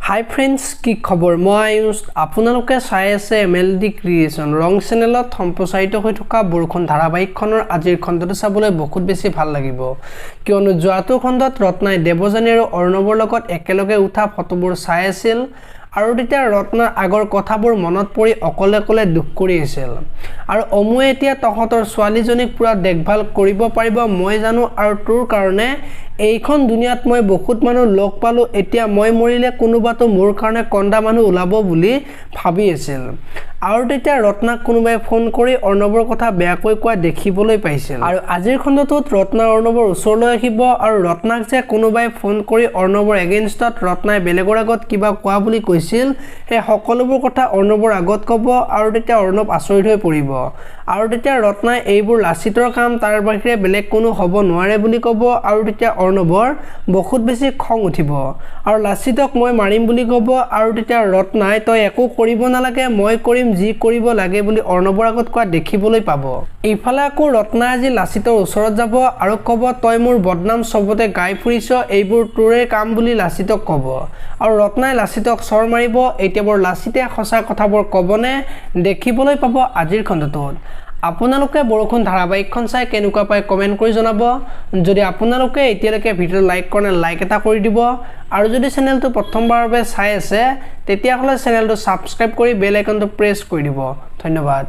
হাই friends, কি খবৰ? মই আয়ুষ। আপোনালোকে চাই আছে MLD ক্ৰিয়েশ্যন ৰং চেনেলত সম্প্ৰচাৰিত হৈ থকা বৰষুণ ধাৰাবাহিকখনৰ আজিৰ খণ্ডটো চাবলৈ বহুত বেছি ভাল লাগিব, কিয়নো যোৱাটো খণ্ডত ৰত্নাই দেৱযানী আৰু অৰ্ণৱৰ লগত একেলগে উঠা ফটোবোৰ চাই আছিল আৰু তেতিয়া ৰত্নাৰ আগৰ কথাবোৰ মনত পৰি অকলে অকলে দুখ কৰি আছিল। আৰু অমুৱে এতিয়া তহঁতৰ ছোৱালীজনীক পুৰা দেখভাল কৰিব পাৰিব মই জানো, আৰু তোৰ কাৰণে এইখন দুনিয়াত মই বহুত মানুহ লগ পালোঁ, এতিয়া মই মৰিলে কোনোবাতো মোৰ কাৰণে কন্দা মানুহ ওলাব বুলি ভাবি আছিল। আৰু তেতিয়া ৰত্নাক কোনোবাই ফোন কৰি অৰ্ণৱৰ কথা বেয়াকৈ কোৱা দেখিবলৈ পাইছিল। আৰু আজিৰ খণ্ডটোত ৰত্না অৰ্ণৱৰ ওচৰলৈ আহিব আৰু ৰত্নাক যে কোনোবাই ফোন কৰি অৰ্ণৱৰ এগেইনষ্টত ৰত্নাই বেলেগৰ আগত কিবা কোৱা বুলি কৈছিল, সেই সকলোবোৰ কথা অৰ্ণৱৰ আগত ক'ব আৰু তেতিয়া অৰ্ণৱ আচৰিত হৈ পৰিব। আৰু তেতিয়া ৰত্নাই এইবোৰ লাচিতৰ কাম, তাৰ বাহিৰে বেলেগ কোনো হ'ব নোৱাৰে বুলি ক'ব। আৰু তেতিয়া অৰ্ণৱৰ বহুত বেছি খং উঠিব আৰু লাচিতক মই মাৰিম বুলি ক'ব। আৰু তেতিয়া ৰত্নাই তই একো কৰিব নালাগে, মই কৰিম যি কৰিব লাগে বুলি অৰ্ণৱৰ আগত কোৱা দেখিবলৈ পাব। এইফালে আকৌ ৰত্নাই আজি লাচিতৰ ওচৰত যাব আৰু ক'ব তই মোৰ বদনাম চবতে গাই ফুৰিছ, এইবোৰ তোৰে কাম বুলি লাচিতক ক'ব। আৰু ৰত্নাই লাচিতক চৰ মাৰিব। এতিয়া বৰ লাচিতে সঁচা কথাবোৰ ক'বনে দেখিবলৈ পাব আজিৰ খণ্ডটোত। আপোনালোকে বৰষুণ ধাৰাবাহিকখন চাই কেনেকুৱা পায় কমেণ্ট কৰি জনাব। যদি আপোনালোকে এতিয়ালৈকে ভিডিঅ'টো লাইক কৰা নাই, লাইক এটা কৰি দিব। আৰু যদি চেনেলটো প্ৰথমবাৰৰ বাবে চাই আছে তেতিয়াহ'লে চেনেলটো ছাবস্ক্ৰাইব কৰি বেল আইকনটো প্ৰেছ কৰি দিব। ধন্যবাদ।